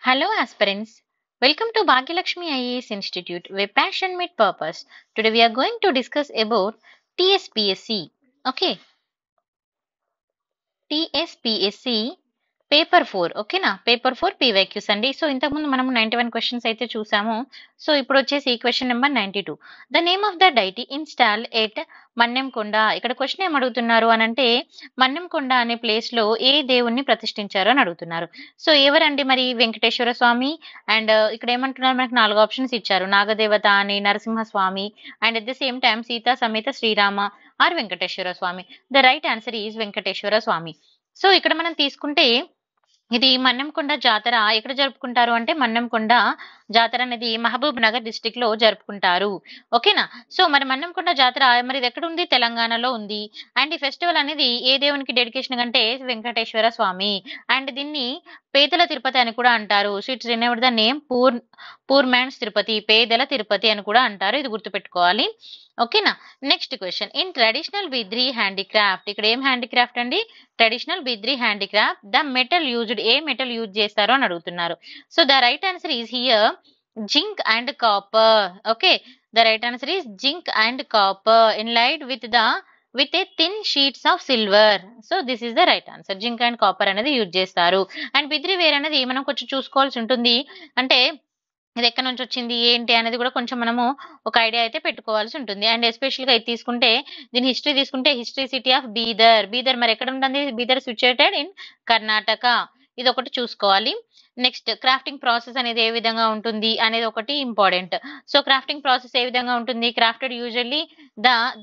Hello, aspirants. Welcome to Bhagyalakshmi IAS Institute, where passion meet purpose. Today we are going to discuss about TSPSC. Okay, TSPSC paper 4 ఓకేనా paper 4 PYQs అండి. So ఇంతకుముందు మనం 91 questions అయితే చూసాము. So ఇప్పుడు వచ్చేసి question number 92. The name of the deity install at Mannemkonda. ఇక్కడ question ఏం అడుగుతున్నారు అని అంటే మన్నెంకొండ అనే ప్లేస్ లో ఏ దేవుణ్ణి ప్రతిష్ఠించారు అని అడుగుతున్నారు. సో ఎవరండి మరి? వెంకటేశ్వర స్వామి. అండ్ ఇక్కడ ఏమంటున్నారు, మనకు 4 ఆప్షన్స్ ఇచ్చారు. నాగదేవత అని, Narasimhaswamy, and at the same time Sita Sameta Srirama or Venkateswara Swamy. The right answer is Venkateswara Swamy. So ఇక్కడ మనం తీసుకుంటే ఇది మన్నెంకొండ జాతర ఎక్కడ జరుపుకుంటారు అంటే మన్నెంకొండ జాతర అనేది మహబూబ్ నగర్ డిస్ట్రిక్ట్ లో జరుపుకుంటారు. ఓకేనా. సో మరి మన్నెంకొండ జాతర మరి ఇది ఎక్కడ ఉంది? తెలంగాణలో ఉంది. అండ్ ఈ ఫెస్టివల్ అనేది ఏ దేవునికి డెడికేషన్ అంటే వెంకటేశ్వర స్వామి. అండ్ దీన్ని పేదల తిరుపతి అని కూడా అంటారు. So it's renamed the name poor man's Tirupati, పేదల తిరుపతి అని కూడా అంటారు. ఇది గుర్తుపెట్టుకోవాలి. ఓకేనా. Next question, in traditional Bidri handicraft. ఇక్కడ ఏం హ్యాండీక్రాఫ్ట్ అండి? Traditional Bidri handicraft. The metal used, ఏ మెటల్ యూజ్ చేస్తారు అని అడుగుతున్నారు. So the right answer is here zinc and copper. Okay, the right answer is zinc and copper inlaid with a thin sheets of silver. So this is the right answer. Zinc and copper అనేది use చేస్తారు. And Bidri wear అనేది మనం కొంచెం చూసుకోవాల్సి ఉంటుంది. అంటే ఇది ఎక్కడి నుంచి వచ్చింది ఏంటి అనేది కూడా కొంచెం మనము ఒక ఐడియా అయితే పెట్టుకోవాల్సి ఉంటుంది. అండ్ ఎస్పెషల్ గా ఇది తీసుకుంటే, దీని హిస్టరీ తీసుకుంటే, history city of Bidar. Bidar మరి ఎక్కడ ఉంటుంది? Bidar situated in Karnataka. ఇది ఒకటి చూసుకోవాలి. నెక్స్ట్, క్రాఫ్టింగ్ ప్రాసెస్ అనేది ఏ విధంగా ఉంటుంది అనేది ఒకటి ఇంపార్టెంట్. సో క్రాఫ్టింగ్ ప్రాసెస్ ఏ విధంగా ఉంటుంది? Crafted usually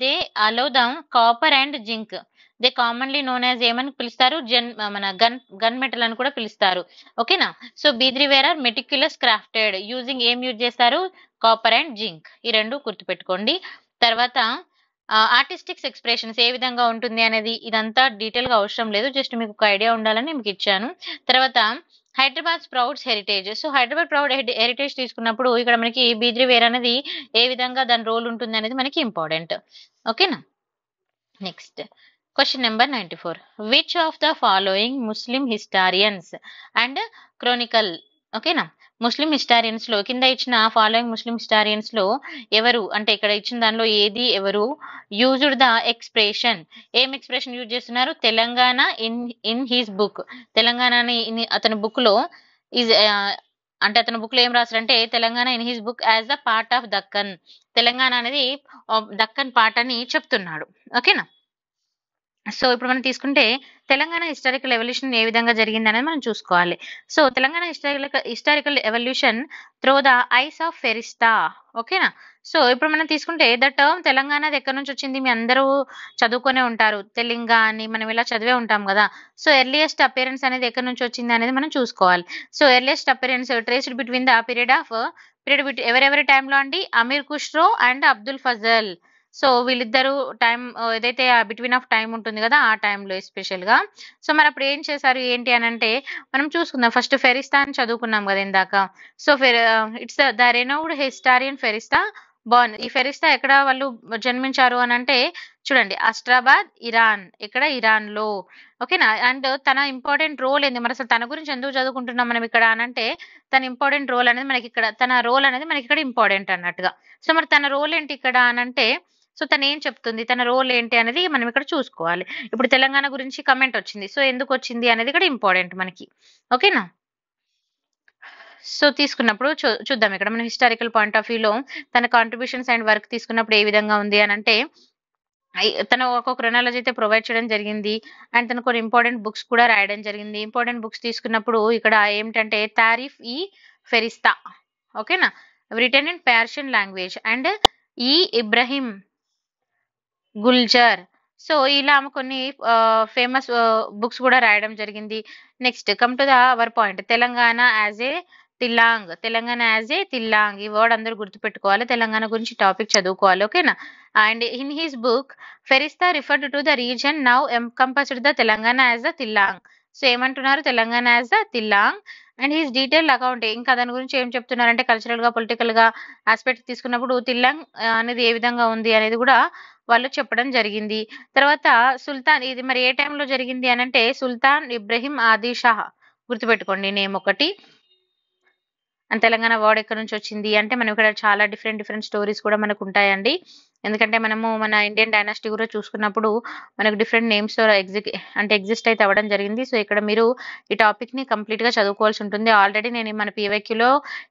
they alloy the copper and zinc. They commonly known as ఏమని పిలుస్తారు? మన గన్ మెటల్ అని కూడా పిలుస్తారు. ఓకేనా. So Bidri ware are meticulous crafted using ఏం యూజ్ చేస్తారు? Copper and zinc. ఈ రెండు గుర్తుపెట్టుకోండి. తర్వాత ఆర్టిస్టిక్స్ ఎక్స్ప్రెషన్స్ ఏ విధంగా ఉంటుంది అనేది ఇదంతా డీటెయిల్ గా అవసరం లేదు, జస్ట్ మీకు ఒక ఐడియా ఉండాలని మీకు ఇచ్చాను. తర్వాత Hyderabad prouds heritage. So Hyderabad proud heritage తీసుకున్నప్పుడు ఇక్కడ మనకి బీద్రీ వేర్ అనేది ఏ విధంగా దాని రోల్ ఉంటుంది అనేది మనకి ఇంపార్టెంట్. ఓకేనా. Next question number 94. Which of the following Muslim historians and chronicle. ఓకేనా. ముస్లిం హిస్టారియన్స్ లో కింద ఇచ్చిన ఫాలోయింగ్ ముస్లిం హిస్టారియన్స్ లో ఎవరు అంటే ఇక్కడ ఇచ్చిన దానిలో ఏది ఎవరు యూజ్డ్ ద ఎక్స్ప్రెషన్, ఏం ఎక్స్ప్రెషన్ యూజ్ చేస్తున్నారు? Telangana in his book. తెలంగాణని అతని బుక్ లో ఈజ్ అంటే అతని బుక్ లో ఏం రాశారంటే Telangana in his book as the part of Deccan. Telangana అనేది దక్కన్ పార్ట్ అని చెప్తున్నాడు. ఓకేనా. సో ఇప్పుడు మనం తీసుకుంటే తెలంగాణ హిస్టారికల్ ఎవల్యూషన్ ఏ విధంగా జరిగింది అనేది మనం చూసుకోవాలి. So Telangana historical evolution through the eyes of Ferishta. ఓకేనా. సో ఇప్పుడు మనం తీసుకుంటే ద టర్మ్ తెలంగాణ ఎక్కడి నుంచి వచ్చింది? మీ అందరూ చదువుకునే ఉంటారు, తెలంగాణ అని మనం ఇలా చదివే ఉంటాం కదా. సో ఎర్లియస్ట్ అపియరెన్స్ అనేది ఎక్కడి నుంచి వచ్చింది అనేది మనం చూసుకోవాలి. So earliest appearance traced between the period ఎవరెవరి టైంలో అండి? అమీర్ ఖుష్రో అండ్ అబ్దుల్ ఫజల్. సో వీళ్ళిద్దరు టైం ఏదైతే బిట్వీన్ ఆఫ్ టైం ఉంటుంది కదా, ఆ టైంలో ఎస్పెషల్ గా. సో మరి అప్పుడు ఏం చేశారు ఏంటి అని అంటే మనం చూసుకుందాం. ఫస్ట్ ఫెరిస్తా అని చదువుకున్నాం కదా ఇందాక. So it's the renowned historian Ferishta born. ఈ ఫెరిస్తా ఎక్కడ వాళ్ళు జన్మించారు అని అంటే చూడండి, అస్ట్రాబాద్, ఇరాన్. ఇక్కడ ఇరాన్ లో. ఓకేనా. అండ్ తన ఇంపార్టెంట్ రోల్ ఏంది మరి? అసలు తన గురించి ఎందుకు చదువుకుంటున్నాం మనం ఇక్కడ అని అంటే తన ఇంపార్టెంట్ రోల్ అనేది మనకి ఇక్కడ, తన రోల్ అనేది మనకి ఇక్కడ ఇంపార్టెంట్ అన్నట్టుగా. సో మరి తన రోల్ ఏంటి ఇక్కడ అని అంటే, సో తను ఏం చెప్తుంది, తన రోల్ ఏంటి అనేది మనం ఇక్కడ చూసుకోవాలి. ఇప్పుడు తెలంగాణ గురించి కమెంట్ వచ్చింది, సో ఎందుకు వచ్చింది అనేది ఇక్కడ ఇంపార్టెంట్ మనకి. ఓకేనా. సో తీసుకున్నప్పుడు చూద్దాం ఇక్కడ మనం హిస్టారికల్ పాయింట్ ఆఫ్ వ్యూలో తన కాంట్రిబ్యూషన్స్ అండ్ వర్క్ తీసుకున్నప్పుడు ఏ విధంగా ఉంది అని అంటే తను ఒక క్రొనాలజీ అయితే ప్రొవైడ్ చేయడం జరిగింది. అండ్ తను కొన్ని ఇంపార్టెంట్ బుక్స్ కూడా రాయడం జరిగింది. ఇంపార్టెంట్ బుక్స్ తీసుకున్నప్పుడు ఇక్కడ ఏమిటంటే తారిఫ్ ఈ ఫెరిస్తా. ఓకేనా. Return in Persian language and ఈ ఇబ్రహీం గుల్జర్. సో ఇలా ఆమె కొన్ని ఫేమస్ బుక్స్ కూడా రాయడం జరిగింది. Next come to the our point, Telangana as a Tilang. Telangana as a Tilang, ఈ వర్డ్ అందరూ గుర్తుపెట్టుకోవాలి. తెలంగాణ గురించి టాపిక్ చదువుకోవాలి. ఓకేనా. And in his book Ferishta referred to the region now encompassed the Telangana as the Tilang. So ఏమంటున్నారు? Telangana as the Tilang. And his detail account, ఇంకా దాని గురించి ఏం చెప్తున్నారంటే కల్చరల్ గా పొలిటికల్ గా ఆస్పెక్ట్ తీసుకున్నప్పుడు తిల్లాంగ్ అనేది ఏ విధంగా ఉంది అనేది కూడా వాళ్ళు చెప్పడం జరిగింది. తర్వాత సుల్తాన్, ఇది మరి ఏ టైంలో జరిగింది అని అంటే సుల్తాన్ ఇబ్రహీం ఆదిల్ షా. గుర్తుపెట్టుకోండి నేమ్ ఒకటి. అండ్ తెలంగాణ వర్డ్ ఎక్కడి నుంచి వచ్చింది అంటే మనం ఇక్కడ చాలా డిఫరెంట్ స్టోరీస్ కూడా మనకు ఉంటాయండి. ఎందుకంటే మనము మన ఇండియన్ డైనాసిటీ కూడా చూసుకున్నప్పుడు మనకు డిఫరెంట్ నేమ్స్ తో ఎగ్జిస్ట్ అయితే అవ్వడం జరిగింది. సో ఇక్కడ మీరు ఈ టాపిక్ ని కంప్లీట్ గా చదువుకోవాల్సి ఉంటుంది. ఆల్రెడీ నేను మన పీవైక్యూలో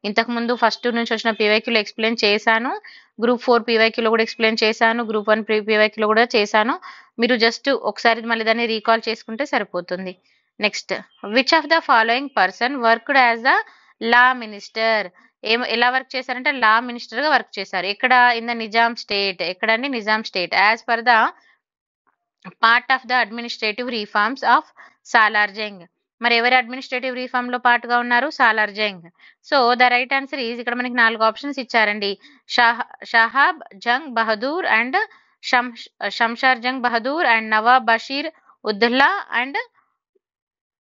ఇంతకు ముందు ఫస్ట్ నుంచి వచ్చిన పీవైక్యూలో ఎక్స్ప్లెయిన్ చేశాను. గ్రూప్ 4 పీవైక్యూలో కూడా ఎక్స్ప్లెయిన్ చేశాను. గ్రూప్ 1 పీవైక్యూలో కూడా చేశాను. మీరు జస్ట్ ఒకసారి మళ్ళీ దాన్ని రీకాల్ చేసుకుంటే సరిపోతుంది. Next, which of the following person worked as the law minister? ఎలా వర్క్ చేశారంటే లా మినిస్టర్ గా వర్క్ చేశారు. ఎక్కడ? In the Nizam state. ఎక్కడండి? Nizam state. As per the part of the administrative reforms of Salar Jung. మరి ఎవరి అడ్మినిస్ట్రేటివ్ రిఫార్మ్ లో పార్ట్ గా ఉన్నారు? Salar Jung. So the right answer is, ఇక్కడ మనకి 4 ఆప్షన్స్ ఇచ్చారండి. Shahab Jung Bahadur and Shamsher Jung Bahadur and Nawab Basheer ud Daula and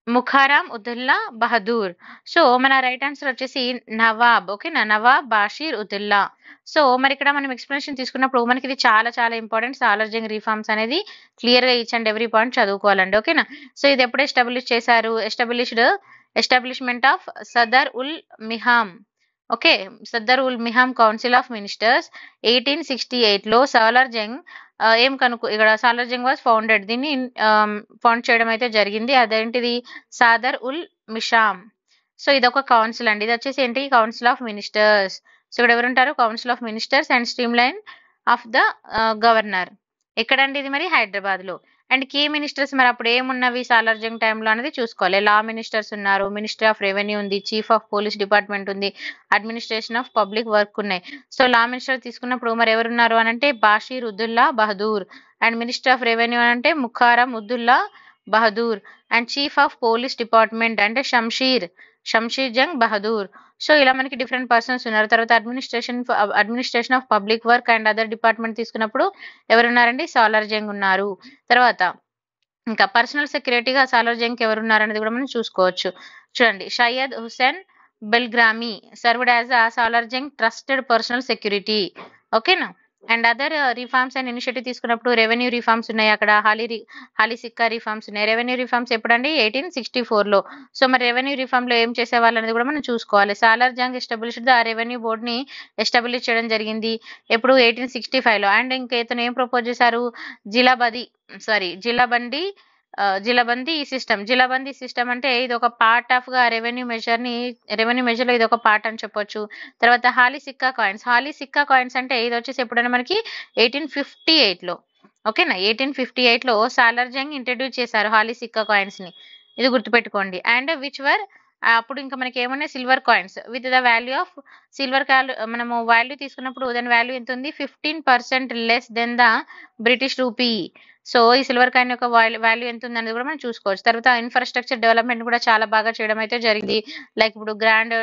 ముఖారాం ud Daula Bahadur. So మన రైట్ ఆన్సర్ వచ్చేసి నవాబ్. ఓకేనా, నవాబ్ బాషీర్ ఉద్దౌలా. సో మరి ఇక్కడ మనం ఎక్స్ప్లెనేషన్ తీసుకున్నప్పుడు మనకి ఇది చాలా చాలా ఇంపార్టెంట్. సాలార్ జంగ్ రిఫార్మ్స్ అనేది క్లియర్ గా ఈచ్ అండ్ ఎవ్రీ పాయింట్ చదువుకోవాలండి. ఓకేనా. సో ఇది ఎప్పుడు ఎస్టాబ్లిష్ చేశారు? Establishment of Sadr ul Maham. Okay, Sadr ul Maham council of ministers 1868 లో సాలార్ జంగ్ ఇక్కడ సాలార్ జంగ్ వాజ్ ఫౌండెడ్. దీన్ని ఫౌండ్ చేయడం అయితే జరిగింది. అదేంటిది? సాదర్ ఉల్ మిషామ్. సో ఇది ఒక కౌన్సిల్ అండి. ఇది వచ్చేసి ఏంటి? Council of ministers. సో ఇక్కడ ఎవరుంటారు? Council of ministers and stream line of the governor. ఎక్కడండి? ఇది మరి హైదరాబాద్ లో. అండ్ కీ మినిస్టర్స్ మరి అప్పుడు ఏమున్నవి సాలార్ జంగ్ టైంలో అనేది చూసుకోవాలి. లా మినిస్టర్స్ ఉన్నారు, మినిస్ట్రీ ఆఫ్ రెవెన్యూ ఉంది, చీఫ్ ఆఫ్ పోలీస్ డిపార్ట్మెంట్ ఉంది, అడ్మినిస్ట్రేషన్ ఆఫ్ పబ్లిక్ వర్క్ ఉన్నాయి. సో లా మినిస్టర్ తీసుకున్నప్పుడు మరి ఎవరున్నారు అని అంటే Bashir Uddaula Bahadur. And minister of revenue అంటే Mukarram Uddaula Bahadur. And chief of police department అంటే షంషీర్ జంగ్ బహదూర్. సో ఇలా మనకి డిఫరెంట్ పర్సన్స్ ఉన్నారు. తర్వాత administration of public work and other department తీసుకున్నప్పుడు ఎవరున్నారండి? సాలార్ జంగ్ ఉన్నారు. తర్వాత ఇంకా పర్సనల్ సెక్యూరిటీగా సాలార్ జంగ్ ఎవరున్నారు అనేది కూడా మనం చూసుకోవచ్చు. చూడండి, Syed Hussain Bilgrami served as a Salar Jung trusted personal security. ఓకేనా. And other reforms and initiative తీసుకున్నప్పుడు రెవెన్యూ రిఫార్మ్స్ ఉన్నాయి. అక్కడ హాలీ సిక్కా రిఫార్మ్స్ ఉన్నాయి. రెవెన్యూ రిఫార్మ్స్ ఎప్పుడండి? 1864 లో. సో మరి రెవెన్యూ రిఫార్మ్ లో ఏం చేసేవాళ్ళు అనేది కూడా మనం చూసుకోవాలి. Salar Jung established the revenue board ని ఎస్టాబ్లిష్ చేయడం జరిగింది. ఎప్పుడు? 1865 లో. అండ్ ఇంకా ఇతను ఏం ప్రపోజ్ చేశారు? జిలాబందీ సిస్టమ్ అంటే ఇది ఒక పార్ట్ ఆఫ్ గా రెవెన్యూ మెజర్ లో ఇది ఒక పార్ట్ అని చెప్పొచ్చు. తర్వాత హాలీ సిక్కా కాయిన్స్ అంటే ఇది వచ్చేసి ఎప్పుడైనా మనకి 1858 లో. ఓకేనా, 1858 లో సాలార్ జంగ్ ఇంట్రడ్యూస్ చేశారు హాలీ సిక్కా కాయిన్స్ ని. ఇది గుర్తుపెట్టుకోండి. అండ్ విచ్ వర్ అప్పుడు ఇంకా మనకి ఏమన్నా silver coins with the value of మనము వాల్యూ తీసుకున్నప్పుడు దాని వాల్యూ ఎంత ఉంది? 15% less than the British rupee. So ఈ సిల్వర్ కాయిన్ యొక్క వాల్యూ ఎంత ఉంది అనేది కూడా మనం చూసుకోవచ్చు. తర్వాత ఇన్ఫ్రాస్ట్రక్చర్ డెవలప్మెంట్ కూడా చాలా బాగా చేయడం అయితే జరిగింది. లైక్ ఇప్పుడు గ్రాండ్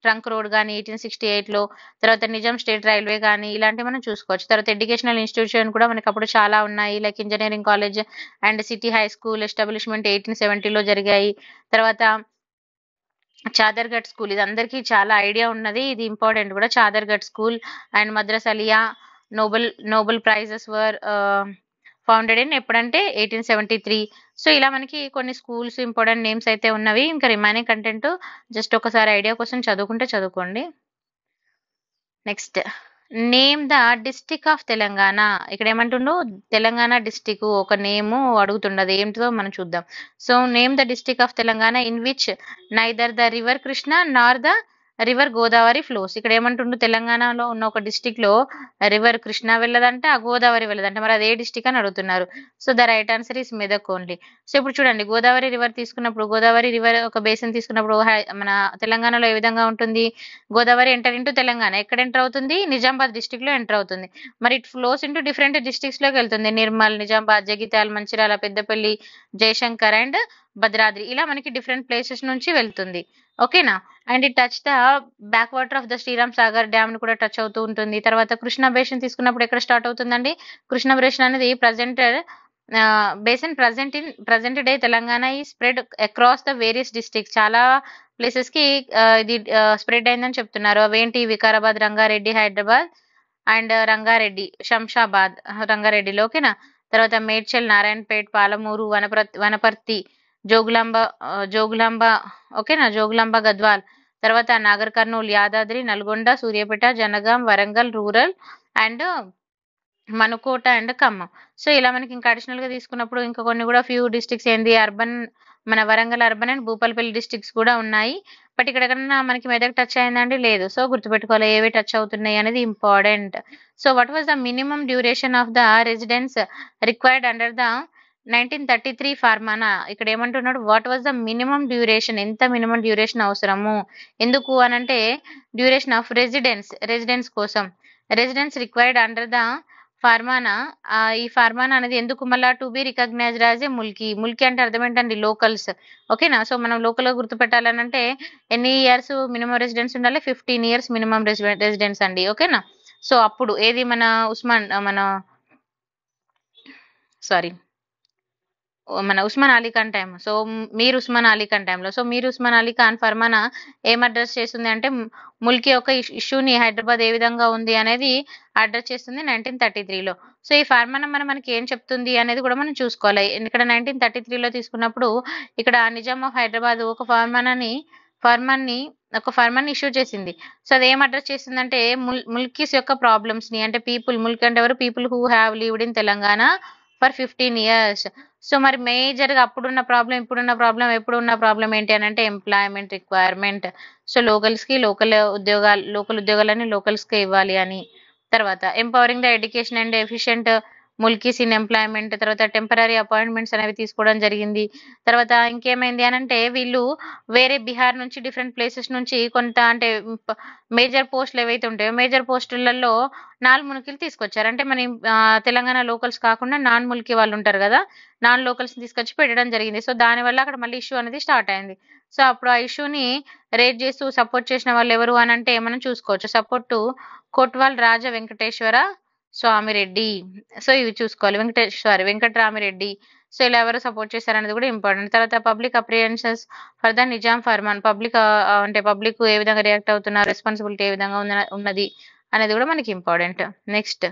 ట్రంక్ రోడ్ కానీ 1868 లో, తర్వాత నిజాం స్టేట్ రైల్వే కానీ ఇలాంటివి మనం చూసుకోవచ్చు. తర్వాత ఎడ్యుకేషనల్ ఇన్స్టిట్యూషన్ కూడా మనకి అప్పుడు చాలా ఉన్నాయి. Like engineering college and city high school establishment 1870 లో జరిగాయి. తర్వాత చాదర్ఘట్ స్కూల్, ఇది అందరికీ చాలా ఐడియా ఉన్నది, ఇది ఇంపార్టెంట్ కూడా. Chaderghat school and Madrasa Aliya Nobel prizes were founded in ఎప్పుడంటే 1873. సో ఇలా మనకి కొన్ని స్కూల్స్ ఇంపార్టెంట్ నేమ్స్ అయితే ఉన్నవి. ఇంకా రిమైనింగ్ కంటెంట్ జస్ట్ ఒకసారి ఐడియా కోసం చదువుకోండి. Next, name the district of Telangana. ఇక్కడ ఏమంటుండో తెలంగాణ డిస్టిక్ ఒక నేము అడుగుతుండదు, ఏంటిదో మనం చూద్దాం. So name the district of Telangana in which neither the river Krishna nor the river Godavari flows. ఇక్కడ ఏమంటుండు? తెలంగాణలో ఉన్న ఒక డిస్టిక్ లో రివర్ కృష్ణ వెళ్ళదంటే, ఆ గోదావరి వెళ్ళదంటే, మరి అది ఏ డిస్టిక్ అని అడుగుతున్నారు. So the right answer is Medak only. So ఇప్పుడు చూడండి, గోదావరి రివర్ తీసుకున్నప్పుడు, గోదావరి రివర్ ఒక బేసిన్ తీసుకున్నప్పుడు మన తెలంగాణలో ఏ విధంగా ఉంటుంది? గోదావరి ఎంటర్ ఇంటూ తెలంగాణ ఎక్కడ ఎంటర్ అవుతుంది? నిజామాబాద్ డిస్టిక్ లో ఎంటర్ అవుతుంది. మరి it flows into different districts లోకి వెళ్తుంది. నిర్మల్, నిజామాబాద్, జగిత్యాల, మంచిర్యాల, పెద్దపల్లి, జయశంకర్ అండ్ భద్రాద్రి. ఇలా మనకి డిఫరెంట్ ప్లేసెస్ నుంచి వెళ్తుంది. ఓకేనా. And it touch the back water of the Sriram Sagar dam ని కూడా టచ్ అవుతూ ఉంటుంది. తర్వాత కృష్ణా బేసిన్ తీసుకున్నప్పుడు ఎక్కడ స్టార్ట్ అవుతుందండి? కృష్ణా బేసిన్ అనేది ప్రజెంట్ డే తెలంగాణ ఈ spread across the various districts. చాలా ప్లేసెస్ కి ఇది స్ప్రెడ్ అయిందని చెప్తున్నారు. అవేంటి? వికారాబాద్, రంగారెడ్డి, హైదరాబాద్ అండ్ రంగారెడ్డి, శంషాబాద్ రంగారెడ్డిలో. ఓకేనా. తర్వాత మేడ్చల్, నారాయణపేట్, పాలమూరు, వనపర్తి, జోగులాంబ, ఓకేనా, జోగులాంబ, గద్వాల్. తర్వాత Nagar Kurnool, Yadadri, Nalgonda, Suryapet, Jangaon, Warangal rural and Manukota and Khammam. So ఇలా మనకి ఇంకా అడిషనల్ గా తీసుకున్నప్పుడు ఇంకా కొన్ని కూడా ఫ్యూ డిస్ట్రిక్ట్స్ ఏంది అర్బన్, మన Warangal urban and Bhupalpally districts కూడా ఉన్నాయి. బట్ ఇక్కడ ఎక్కడన్నా మనకి మెదక్ టచ్ అయిందండి, లేదు. సో గుర్తుపెట్టుకోవాలి ఏవి టచ్ అవుతున్నాయి అనేది important. So what was the minimum duration of the residence required under the 1933 ఫార్మానా? ఇక్కడ ఏమంటున్నాడు, what was the minimum duration, ఎంత మినిమం డ్యూరేషన్ అవసరము, ఎందుకు అనంటే డ్యూరేషన్ ఆఫ్ రెసిడెన్స్ కోసం, రెసిడెన్స్ రిక్వైర్డ్ అండర్ ద ఫార్మానా. ఈ ఫార్మానా అనేది ఎందుకు మళ్ళా to be recognized as a ముల్కీ అంటే అర్థం ఏంటండి, లోకల్స్. ఓకేనా. సో మనం లోకల్ గా గుర్తుపెట్టాలనంటే ఎన్ని ఇయర్స్ మినిమం రెసిడెన్స్ ఉండాలి, 15 ఇయర్స్ మినిమం రెసిడెన్స్ అండి. ఓకేనా. సో అప్పుడు ఏది మన సారీ మన ఉస్మాన్ అలీ ఖాన్ టైం. సో మీర్ ఉస్మాన్ అలీ ఖాన్ టైంలో, సో మీర్ ఉస్మాన్ అలీ ఖాన్ ఫర్మానా ఏం అడ్రస్ చేస్తుంది అంటే ముల్కీ యొక్క ఇష్యూని హైదరాబాద్ ఏ విధంగా ఉంది అనేది అడ్రస్ చేస్తుంది 1933లో. సో ఈ ఫార్మానా మనకి ఏం చెప్తుంది అనేది కూడా మనం చూసుకోవాలి. ఇక్కడ 1933లో తీసుకున్నప్పుడు ఇక్కడ నిజాం ఆఫ్ హైదరాబాద్ ఒక ఫర్మాన్ని ఇష్యూ చేసింది. సో అది ఏం అడ్రస్ చేసిందంటే ముల్కీస్ యొక్క ప్రాబ్లమ్స్ ని, అంటే ముల్కీ అంటే ఎవరు, people who have lived in Telangana for 15 years. So మరి మేజర్ గా అప్పుడున్న ప్రాబ్లం, ఎప్పుడున్న ప్రాబ్లం ఏంటి అని అంటే ఎంప్లాయ్మెంట్ రిక్వైర్మెంట్. సో లోకల్ ఉద్యోగాలని లోకల్స్ కి ఇవ్వాలి అని. తర్వాత empowering the education and efficient Mulkis in employment. తర్వాత టెంపరరీ అపాయింట్మెంట్స్ అనేవి తీసుకోవడం జరిగింది. తర్వాత ఇంకేమైంది అని అంటే వీళ్ళు వేరే బీహార్ నుంచి డిఫరెంట్ ప్లేసెస్ నుంచి కొంత అంటే మేజర్ పోస్టులు ఏవైతే ఉంటాయో మేజర్ పోస్టులలో ముల్కీలు తీసుకొచ్చారు. అంటే మన తెలంగాణ లోకల్స్ కాకుండా నాన్ ముల్కీ వాళ్ళు ఉంటారు కదా, నాన్ లోకల్స్ తీసుకొచ్చి పెట్టడం జరిగింది. సో దానివల్ల అక్కడ మళ్ళీ ఇష్యూ అనేది స్టార్ట్ అయింది. సో అప్పుడు ఆ ఇష్యూని రేజ్ చేస్తూ సపోర్ట్ చేసిన వాళ్ళు ఎవరు అని అంటే మనం చూసుకోవచ్చు. Support to Kotwal Raja Venkateswara Swamireddy. So ఇవి చూసుకోవాలి, వెంకటరామిరెడ్డి. సో ఇలా ఎవరు సపోర్ట్ చేశారనేది కూడా ఇంపార్టెంట్. తర్వాత public apprehensions for the Nizam ఫర్మాన్. పబ్లిక్ ఏ విధంగా రియాక్ట్ అవుతున్నారు, రెస్పాన్సిబిలిటీ ఏ విధంగా ఉన్నది అనేది కూడా మనకి ఇంపార్టెంట్. నెక్స్ట్